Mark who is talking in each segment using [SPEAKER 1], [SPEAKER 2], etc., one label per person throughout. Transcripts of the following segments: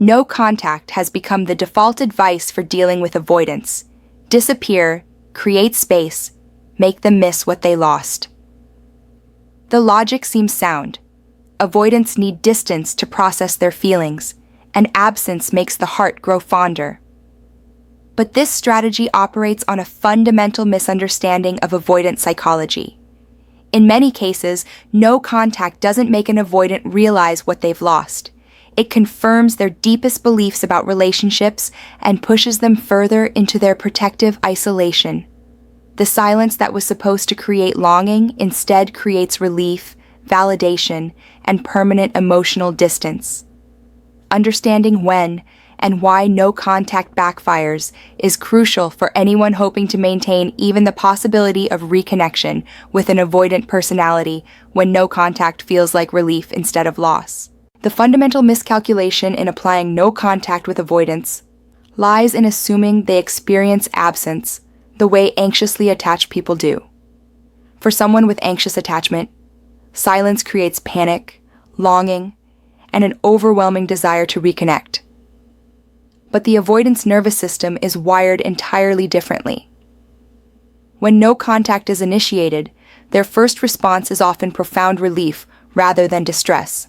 [SPEAKER 1] No contact has become the default advice for dealing with avoidance. Disappear, create space, make them miss what they lost. The logic seems sound. Avoidants need distance to process their feelings, and absence makes the heart grow fonder. But this strategy operates on a fundamental misunderstanding of avoidant psychology. In many cases, no contact doesn't make an avoidant realize what they've lost. It confirms their deepest beliefs about relationships and pushes them further into their protective isolation. The silence that was supposed to create longing instead creates relief, validation, and permanent emotional distance. Understanding when and why no contact backfires is crucial for anyone hoping to maintain even the possibility of reconnection with an avoidant personality when no contact feels like relief instead of loss. The fundamental miscalculation in applying no contact with avoidance lies in assuming they experience absence the way anxiously attached people do. For someone with anxious attachment, silence creates panic, longing, and an overwhelming desire to reconnect. But the avoidance nervous system is wired entirely differently. When no contact is initiated, their first response is often profound relief rather than distress.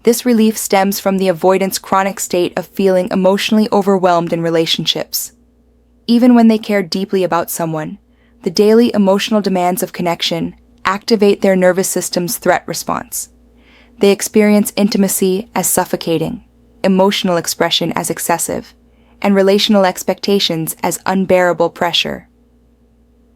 [SPEAKER 1] This relief stems from the avoidant's chronic state of feeling emotionally overwhelmed in relationships. Even when they care deeply about someone, the daily emotional demands of connection activate their nervous system's threat response. They experience intimacy as suffocating, emotional expression as excessive, and relational expectations as unbearable pressure.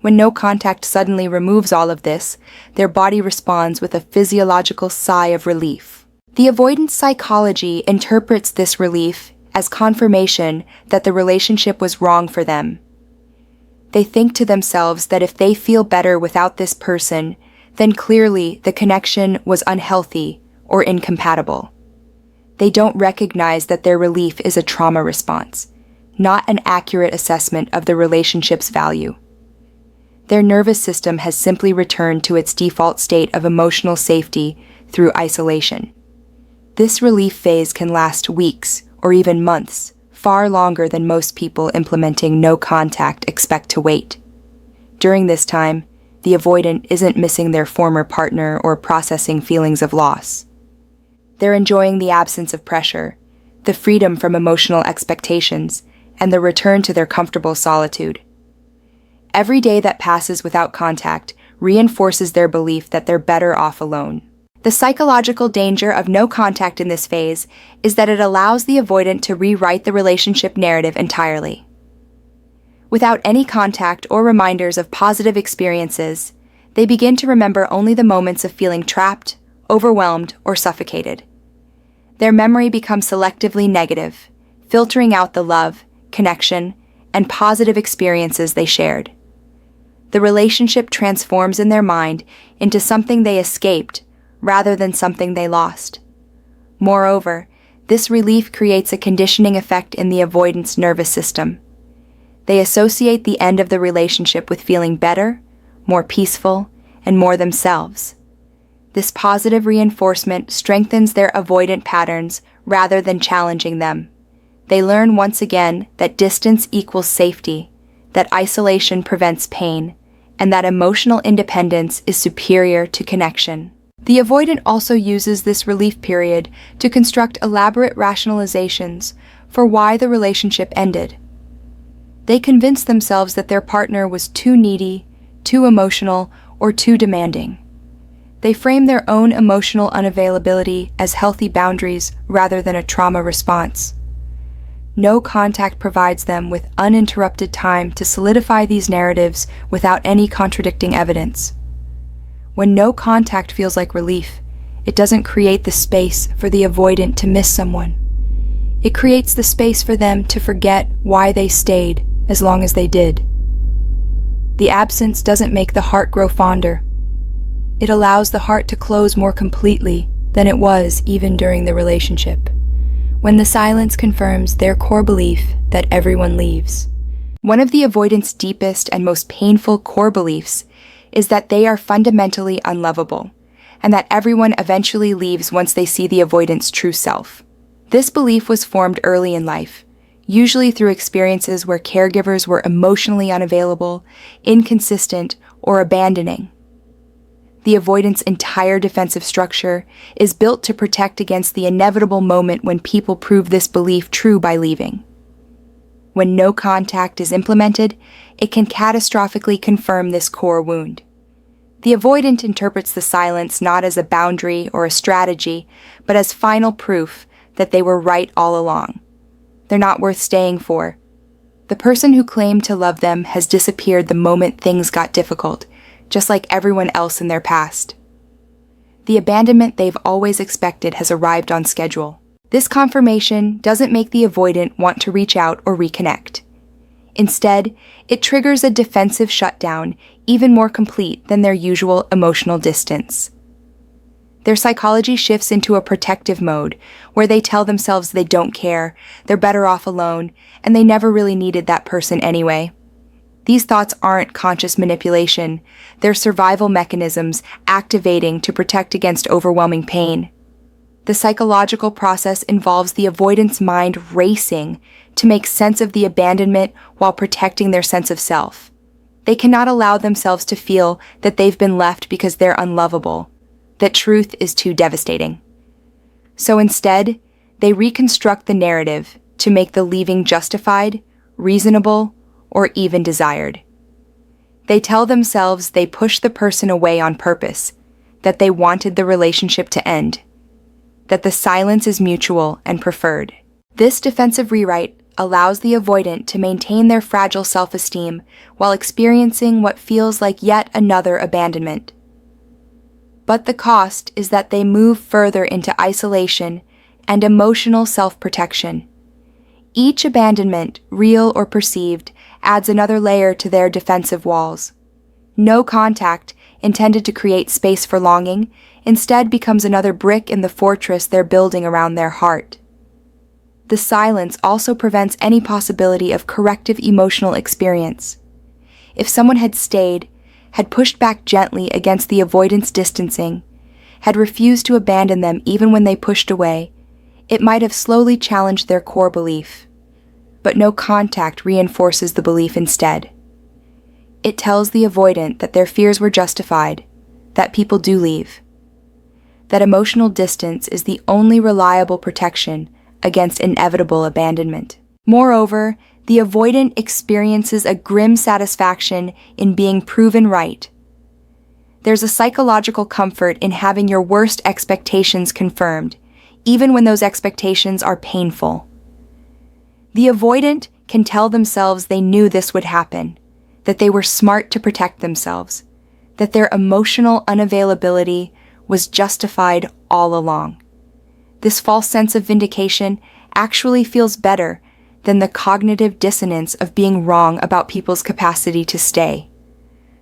[SPEAKER 1] When no contact suddenly removes all of this, their body responds with a physiological sigh of relief. The avoidant psychology interprets this relief as confirmation that the relationship was wrong for them. They think to themselves that if they feel better without this person, then clearly the connection was unhealthy or incompatible. They don't recognize that their relief is a trauma response, not an accurate assessment of the relationship's value. Their nervous system has simply returned to its default state of emotional safety through isolation. This relief phase can last weeks or even months, far longer than most people implementing no contact expect to wait. During this time, the avoidant isn't missing their former partner or processing feelings of loss. They're enjoying the absence of pressure, the freedom from emotional expectations, and the return to their comfortable solitude. Every day that passes without contact reinforces their belief that they're better off alone. The psychological danger of no contact in this phase is that it allows the avoidant to rewrite the relationship narrative entirely. Without any contact or reminders of positive experiences, they begin to remember only the moments of feeling trapped, overwhelmed, or suffocated. Their memory becomes selectively negative, filtering out the love, connection, and positive experiences they shared. The relationship transforms in their mind into something they escaped rather than something they lost. Moreover, this relief creates a conditioning effect in the avoidant's nervous system. They associate the end of the relationship with feeling better, more peaceful, and more themselves. This positive reinforcement strengthens their avoidant patterns rather than challenging them. They learn once again that distance equals safety, that isolation prevents pain, and that emotional independence is superior to connection. The avoidant also uses this relief period to construct elaborate rationalizations for why the relationship ended. They convince themselves that their partner was too needy, too emotional, or too demanding. They frame their own emotional unavailability as healthy boundaries rather than a trauma response. No contact provides them with uninterrupted time to solidify these narratives without any contradicting evidence. When no contact feels like relief, it doesn't create the space for the avoidant to miss someone. It creates the space for them to forget why they stayed as long as they did. The absence doesn't make the heart grow fonder. It allows the heart to close more completely than it was even during the relationship, when the silence confirms their core belief that everyone leaves. One of the avoidant's deepest and most painful core beliefs is that they are fundamentally unlovable, and that everyone eventually leaves once they see the avoidant's true self. This belief was formed early in life, usually through experiences where caregivers were emotionally unavailable, inconsistent, or abandoning. The avoidant's entire defensive structure is built to protect against the inevitable moment when people prove this belief true by leaving. When no contact is implemented, it can catastrophically confirm this core wound. The avoidant interprets the silence not as a boundary or a strategy, but as final proof that they were right all along. They're not worth staying for. The person who claimed to love them has disappeared the moment things got difficult, just like everyone else in their past. The abandonment they've always expected has arrived on schedule. This confirmation doesn't make the avoidant want to reach out or reconnect. Instead, it triggers a defensive shutdown even more complete than their usual emotional distance. Their psychology shifts into a protective mode, where they tell themselves they don't care, they're better off alone, and they never really needed that person anyway. These thoughts aren't conscious manipulation, they're survival mechanisms activating to protect against overwhelming pain. The psychological process involves the avoidant's mind racing to make sense of the abandonment while protecting their sense of self. They cannot allow themselves to feel that they've been left because they're unlovable, that truth is too devastating. So instead, they reconstruct the narrative to make the leaving justified, reasonable, or even desired. They tell themselves they pushed the person away on purpose, that they wanted the relationship to end, that the silence is mutual and preferred. This defensive rewrite allows the avoidant to maintain their fragile self-esteem while experiencing what feels like yet another abandonment. But the cost is that they move further into isolation and emotional self-protection. Each abandonment, real or perceived, adds another layer to their defensive walls. No contact, intended to create space for longing, instead becomes another brick in the fortress they're building around their heart. The silence also prevents any possibility of corrective emotional experience. If someone had stayed, had pushed back gently against the avoidance distancing, had refused to abandon them even when they pushed away, it might have slowly challenged their core belief. But no contact reinforces the belief instead. It tells the avoidant that their fears were justified, that people do leave, that emotional distance is the only reliable protection against inevitable abandonment. Moreover, the avoidant experiences a grim satisfaction in being proven right. There's a psychological comfort in having your worst expectations confirmed, even when those expectations are painful. The avoidant can tell themselves they knew this would happen, that they were smart to protect themselves, that their emotional unavailability was justified all along. This false sense of vindication actually feels better than the cognitive dissonance of being wrong about people's capacity to stay.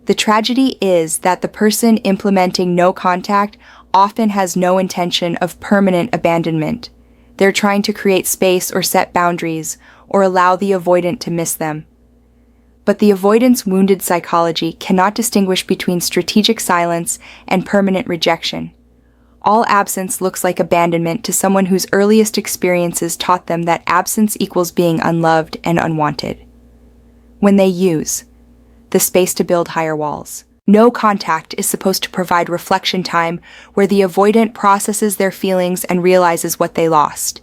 [SPEAKER 1] The tragedy is that the person implementing no contact often has no intention of permanent abandonment. They're trying to create space or set boundaries, or allow the avoidant to miss them. But the avoidant's wounded psychology cannot distinguish between strategic silence and permanent rejection. All absence looks like abandonment to someone whose earliest experiences taught them that absence equals being unloved and unwanted. When they use the space to build higher walls. No contact is supposed to provide reflection time where the avoidant processes their feelings and realizes what they lost.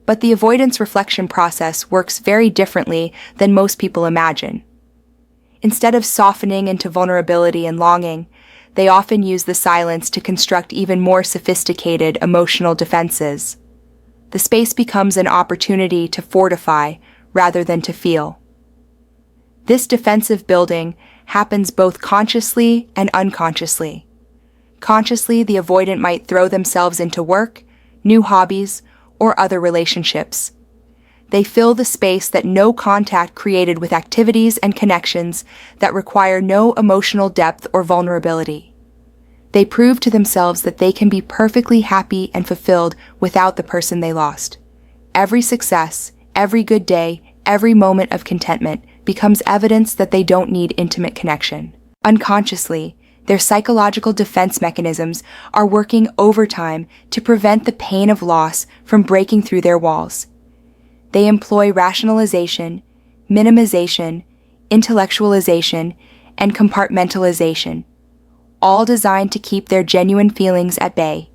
[SPEAKER 1] But the avoidance reflection process works very differently than most people imagine. Instead of softening into vulnerability and longing, they often use the silence to construct even more sophisticated emotional defenses. The space becomes an opportunity to fortify rather than to feel. This defensive building happens both consciously and unconsciously. Consciously, the avoidant might throw themselves into work, new hobbies, or other relationships. They fill the space that no contact created with activities and connections that require no emotional depth or vulnerability. They prove to themselves that they can be perfectly happy and fulfilled without the person they lost. Every success, every good day, every moment of contentment becomes evidence that they don't need intimate connection. Unconsciously, Their psychological defense mechanisms are working overtime to prevent the pain of loss from breaking through their walls. They employ rationalization, minimization, intellectualization, and compartmentalization, all designed to keep their genuine feelings at bay.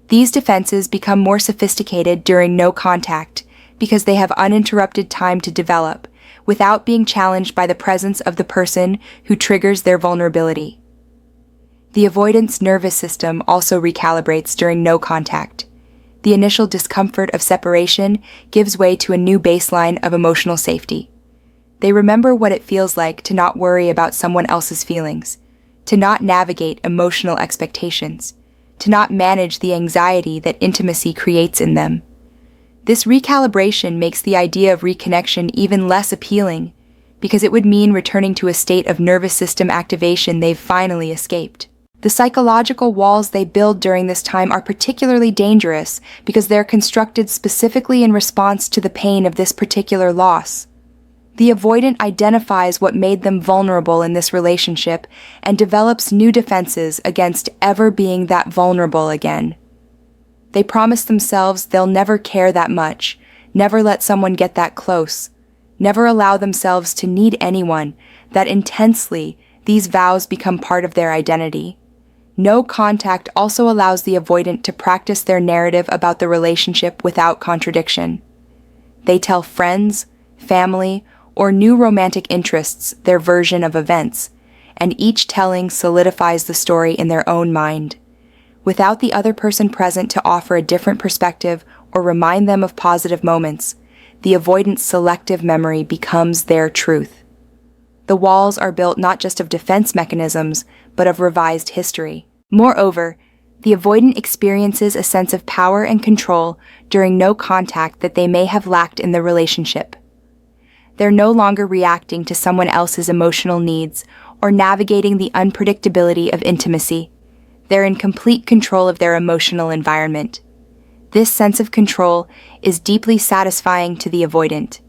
[SPEAKER 1] These defenses become more sophisticated during no contact because they have uninterrupted time to develop without being challenged by the presence of the person who triggers their vulnerability. The avoidant's nervous system also recalibrates during no contact. The initial discomfort of separation gives way to a new baseline of emotional safety. They remember what it feels like to not worry about someone else's feelings, to not navigate emotional expectations, to not manage the anxiety that intimacy creates in them. This recalibration makes the idea of reconnection even less appealing because it would mean returning to a state of nervous system activation they've finally escaped. The psychological walls they build during this time are particularly dangerous because they're constructed specifically in response to the pain of this particular loss. The avoidant identifies what made them vulnerable in this relationship and develops new defenses against ever being that vulnerable again. They promise themselves they'll never care that much, never let someone get that close, never allow themselves to need anyone, that intensely these vows become part of their identity. No contact also allows the avoidant to practice their narrative about the relationship without contradiction. They tell friends, family, or new romantic interests their version of events, and each telling solidifies the story in their own mind. Without the other person present to offer a different perspective or remind them of positive moments, the avoidant's selective memory becomes their truth. The walls are built not just of defense mechanisms, but of revised history. Moreover, the avoidant experiences a sense of power and control during no contact that they may have lacked in the relationship. They're no longer reacting to someone else's emotional needs or navigating the unpredictability of intimacy. They're in complete control of their emotional environment. This sense of control is deeply satisfying to the avoidant,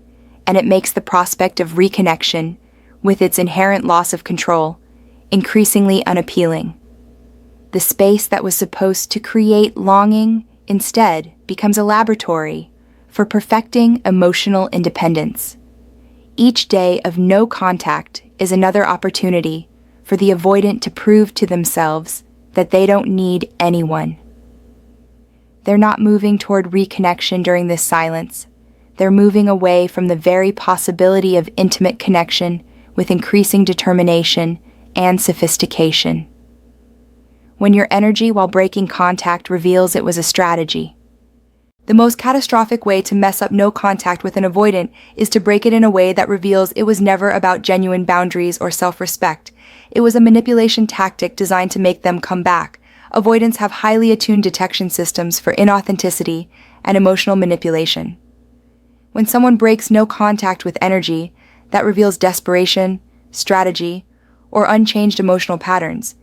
[SPEAKER 1] and it makes the prospect of reconnection, with its inherent loss of control, increasingly unappealing. The space that was supposed to create longing instead becomes a laboratory for perfecting emotional independence. Each day of no contact is another opportunity for the avoidant to prove to themselves that they don't need anyone. They're not moving toward reconnection during this silence. They're moving away from the very possibility of intimate connection with increasing determination and sophistication. When your energy while breaking contact reveals it was a strategy. The most catastrophic way to mess up no contact with an avoidant is to break it in a way that reveals it was never about genuine boundaries or self-respect. It was a manipulation tactic designed to make them come back. Avoidants have highly attuned detection systems for inauthenticity and emotional manipulation. When someone breaks no contact with energy, that reveals desperation, strategy, or unchanged emotional patterns.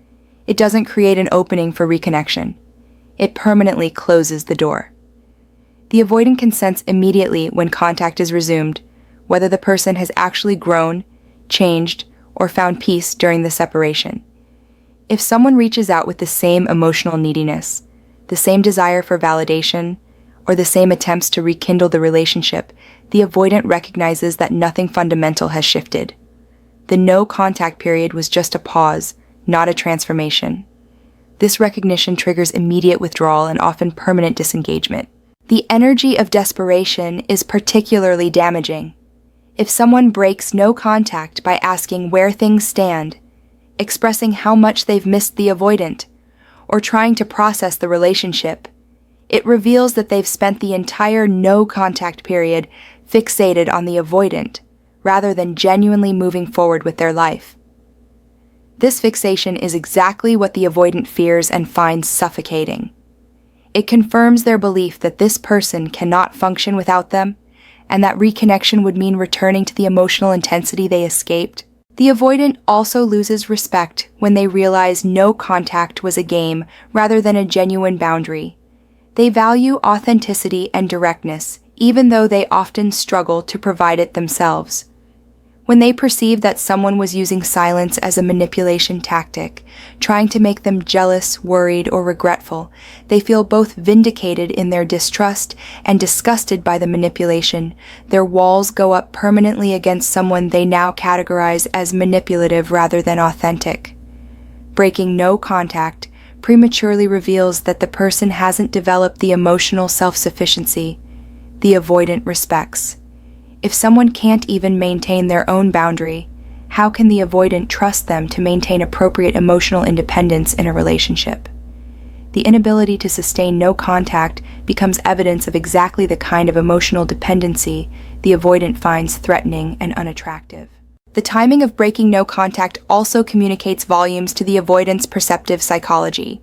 [SPEAKER 1] It doesn't create an opening for reconnection. It permanently closes the door. The avoidant can sense immediately when contact is resumed, whether the person has actually grown, changed, or found peace during the separation. If someone reaches out with the same emotional neediness, the same desire for validation, or the same attempts to rekindle the relationship, the avoidant recognizes that nothing fundamental has shifted. The no contact period was just a pause, not a transformation. This recognition triggers immediate withdrawal and often permanent disengagement. The energy of desperation is particularly damaging. If someone breaks no contact by asking where things stand, expressing how much they've missed the avoidant, or trying to process the relationship, it reveals that they've spent the entire no contact period fixated on the avoidant, rather than genuinely moving forward with their life. This fixation is exactly what the avoidant fears and finds suffocating. It confirms their belief that this person cannot function without them, and that reconnection would mean returning to the emotional intensity they escaped. The avoidant also loses respect when they realize no contact was a game rather than a genuine boundary. They value authenticity and directness, even though they often struggle to provide it themselves. When they perceive that someone was using silence as a manipulation tactic, trying to make them jealous, worried, or regretful, they feel both vindicated in their distrust and disgusted by the manipulation. Their walls go up permanently against someone they now categorize as manipulative rather than authentic. Breaking no contact prematurely reveals that the person hasn't developed the emotional self-sufficiency the avoidant respects. If someone can't even maintain their own boundary, how can the avoidant trust them to maintain appropriate emotional independence in a relationship? The inability to sustain no contact becomes evidence of exactly the kind of emotional dependency the avoidant finds threatening and unattractive. The timing of breaking no contact also communicates volumes to the avoidant's perceptive psychology.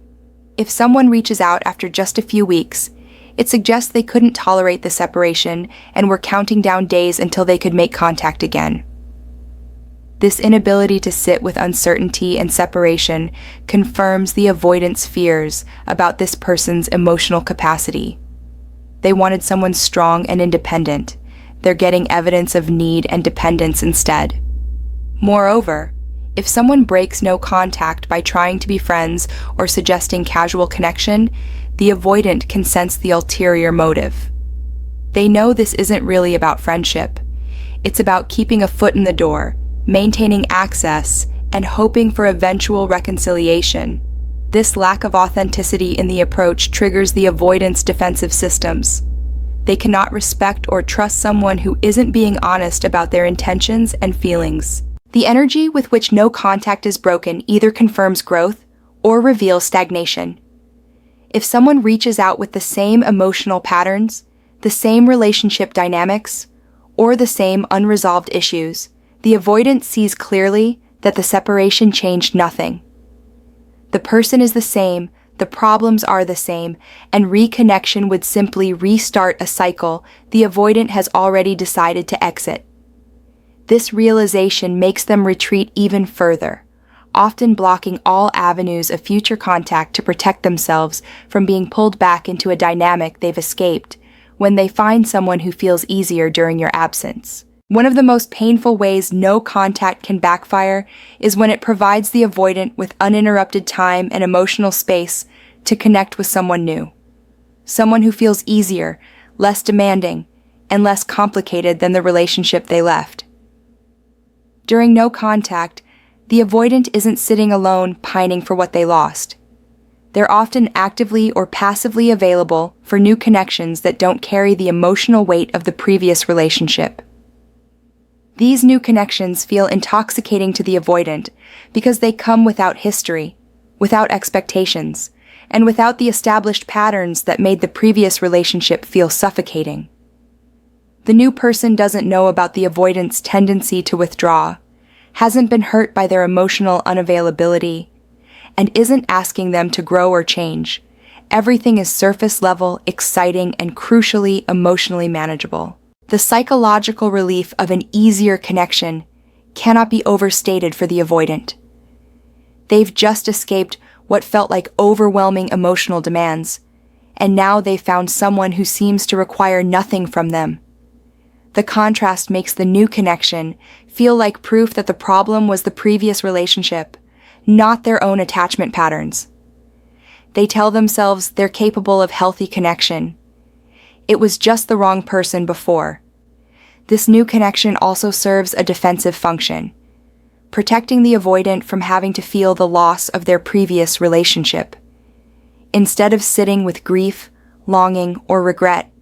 [SPEAKER 1] If someone reaches out after just a few weeks, it suggests they couldn't tolerate the separation and were counting down days until they could make contact again. This inability to sit with uncertainty and separation confirms the avoidant's fears about this person's emotional capacity. They wanted someone strong and independent. They're getting evidence of need and dependence instead. Moreover, if someone breaks no contact by trying to be friends or suggesting casual connection, the avoidant can sense the ulterior motive. They know this isn't really about friendship. It's about keeping a foot in the door, maintaining access, and hoping for eventual reconciliation. This lack of authenticity in the approach triggers the avoidant's defensive systems. They cannot respect or trust someone who isn't being honest about their intentions and feelings. The energy with which no contact is broken either confirms growth or reveals stagnation. If someone reaches out with the same emotional patterns, the same relationship dynamics, or the same unresolved issues, the avoidant sees clearly that the separation changed nothing. The person is the same, the problems are the same, and reconnection would simply restart a cycle the avoidant has already decided to exit. This realization makes them retreat even further, often blocking all avenues of future contact to protect themselves from being pulled back into a dynamic they've escaped when they find someone who feels easier during your absence. One of the most painful ways no contact can backfire is when it provides the avoidant with uninterrupted time and emotional space to connect with someone new. Someone who feels easier, less demanding, and less complicated than the relationship they left. During no contact, the avoidant isn't sitting alone pining for what they lost. They're often actively or passively available for new connections that don't carry the emotional weight of the previous relationship. These new connections feel intoxicating to the avoidant because they come without history, without expectations, and without the established patterns that made the previous relationship feel suffocating. The new person doesn't know about the avoidant's tendency to withdraw, hasn't been hurt by their emotional unavailability, and isn't asking them to grow or change. Everything is surface level, exciting, and crucially emotionally manageable. The psychological relief of an easier connection cannot be overstated for the avoidant. They've just escaped what felt like overwhelming emotional demands, and now they've found someone who seems to require nothing from them. The contrast makes the new connection feel like proof that the problem was the previous relationship, not their own attachment patterns. They tell themselves they're capable of healthy connection. It was just the wrong person before. This new connection also serves a defensive function, protecting the avoidant from having to feel the loss of their previous relationship. Instead of sitting with grief, longing, or regret,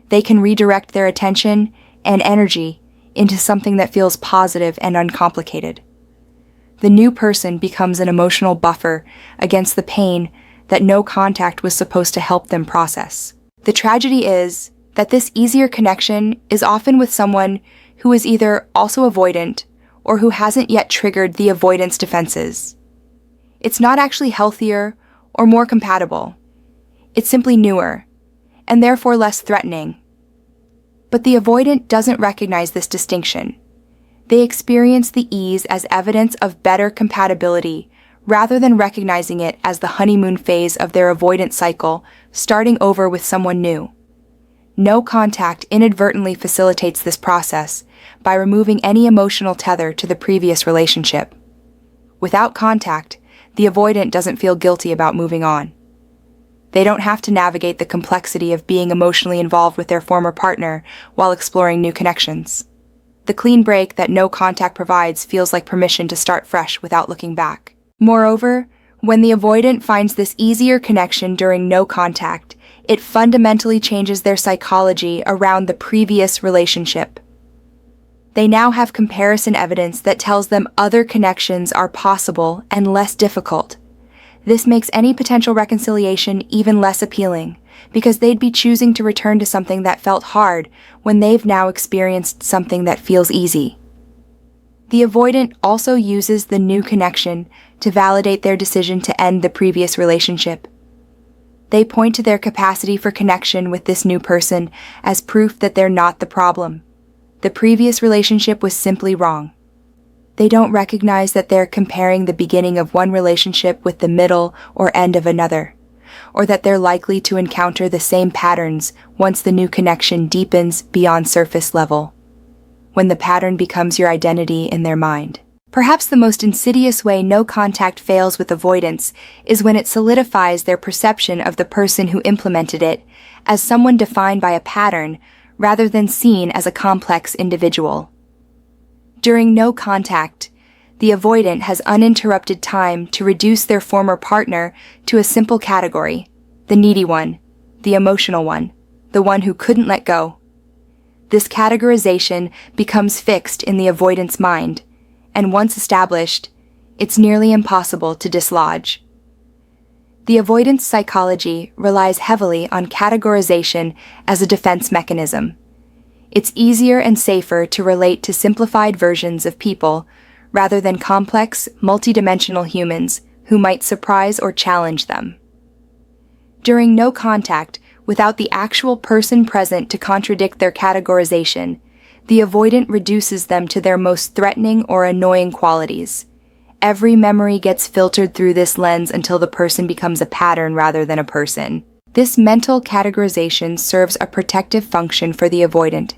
[SPEAKER 1] they can redirect their attention and energy into something that feels positive and uncomplicated. The new person becomes an emotional buffer against the pain that no contact was supposed to help them process. The tragedy is that this easier connection is often with someone who is either also avoidant or who hasn't yet triggered the avoidance defenses. It's not actually healthier or more compatible. It's simply newer, and therefore less threatening. But the avoidant doesn't recognize this distinction. They experience the ease as evidence of better compatibility rather than recognizing it as the honeymoon phase of their avoidant cycle, starting over with someone new. No contact inadvertently facilitates this process by removing any emotional tether to the previous relationship. Without contact, the avoidant doesn't feel guilty about moving on. They don't have to navigate the complexity of being emotionally involved with their former partner while exploring new connections. The clean break that no contact provides feels like permission to start fresh without looking back. Moreover, when the avoidant finds this easier connection during no contact, it fundamentally changes their psychology around the previous relationship. They now have comparison evidence that tells them other connections are possible and less difficult. This makes any potential reconciliation even less appealing, because they'd be choosing to return to something that felt hard when they've now experienced something that feels easy. The avoidant also uses the new connection to validate their decision to end the previous relationship. They point to their capacity for connection with this new person as proof that they're not the problem. The previous relationship was simply wrong. They don't recognize that they're comparing the beginning of one relationship with the middle or end of another, or that they're likely to encounter the same patterns once the new connection deepens beyond surface level, when the pattern becomes your identity in their mind. Perhaps the most insidious way no contact fails with avoidance is when it solidifies their perception of the person who implemented it as someone defined by a pattern rather than seen as a complex individual. During no contact, the avoidant has uninterrupted time to reduce their former partner to a simple category: the needy one, the emotional one, the one who couldn't let go. This categorization becomes fixed in the avoidant's mind, and once established, it's nearly impossible to dislodge. The avoidance psychology relies heavily on categorization as a defense mechanism. It's easier and safer to relate to simplified versions of people rather than complex, multidimensional humans who might surprise or challenge them. During no contact, without the actual person present to contradict their categorization, the avoidant reduces them to their most threatening or annoying qualities. Every memory gets filtered through this lens until the person becomes a pattern rather than a person. This mental categorization serves a protective function for the avoidant.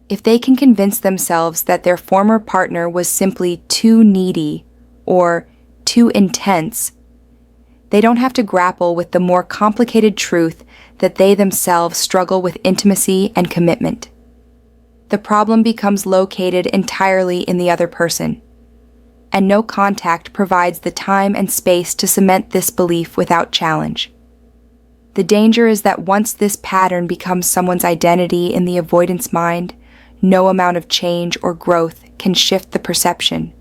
[SPEAKER 1] If they can convince themselves that their former partner was simply too needy or too intense, they don't have to grapple with the more complicated truth that they themselves struggle with intimacy and commitment. The problem becomes located entirely in the other person, and no contact provides the time and space to cement this belief without challenge. The danger is that once this pattern becomes someone's identity in the avoidant's mind, no amount of change or growth can shift the perception.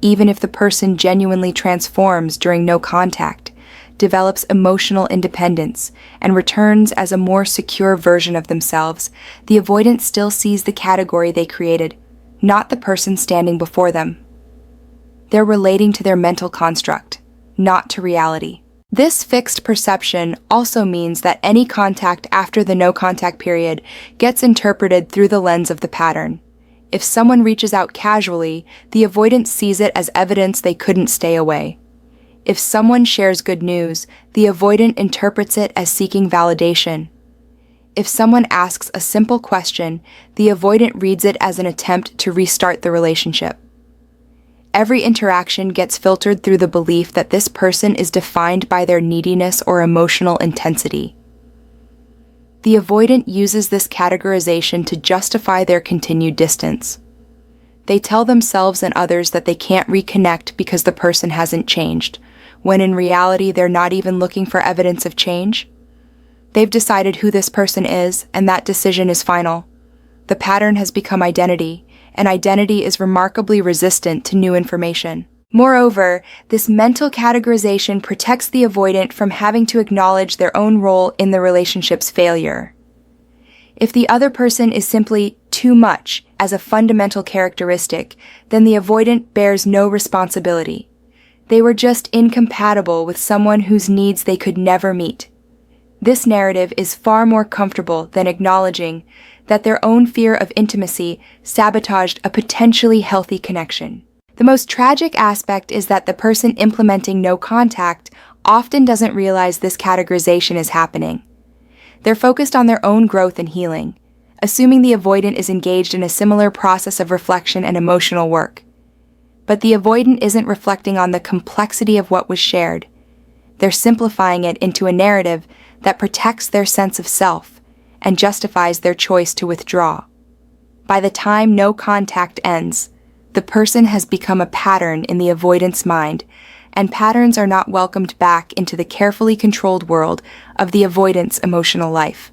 [SPEAKER 1] Even if the person genuinely transforms during no contact, develops emotional independence, and returns as a more secure version of themselves, the avoidant still sees the category they created, not the person standing before them. They're relating to their mental construct, not to reality. This fixed perception also means that any contact after the no contact period gets interpreted through the lens of the pattern. If someone reaches out casually, the avoidant sees it as evidence they couldn't stay away. If someone shares good news, the avoidant interprets it as seeking validation. If someone asks a simple question, the avoidant reads it as an attempt to restart the relationship. Every interaction gets filtered through the belief that this person is defined by their neediness or emotional intensity. The avoidant uses this categorization to justify their continued distance. They tell themselves and others that they can't reconnect because the person hasn't changed, when in reality they're not even looking for evidence of change. They've decided who this person is, and that decision is final. The pattern has become identity, and identity is remarkably resistant to new information. Moreover, this mental categorization protects the avoidant from having to acknowledge their own role in the relationship's failure. If the other person is simply too much as a fundamental characteristic, then the avoidant bears no responsibility. They were just incompatible with someone whose needs they could never meet. This narrative is far more comfortable than acknowledging that their own fear of intimacy sabotaged a potentially healthy connection. The most tragic aspect is that the person implementing no contact often doesn't realize this categorization is happening. They're focused on their own growth and healing, assuming the avoidant is engaged in a similar process of reflection and emotional work. But the avoidant isn't reflecting on the complexity of what was shared. They're simplifying it into a narrative that protects their sense of self and justifies their choice to withdraw. By the time no contact ends, the person has become a pattern in the avoidant's mind, and patterns are not welcomed back into the carefully controlled world of the avoidant's emotional life.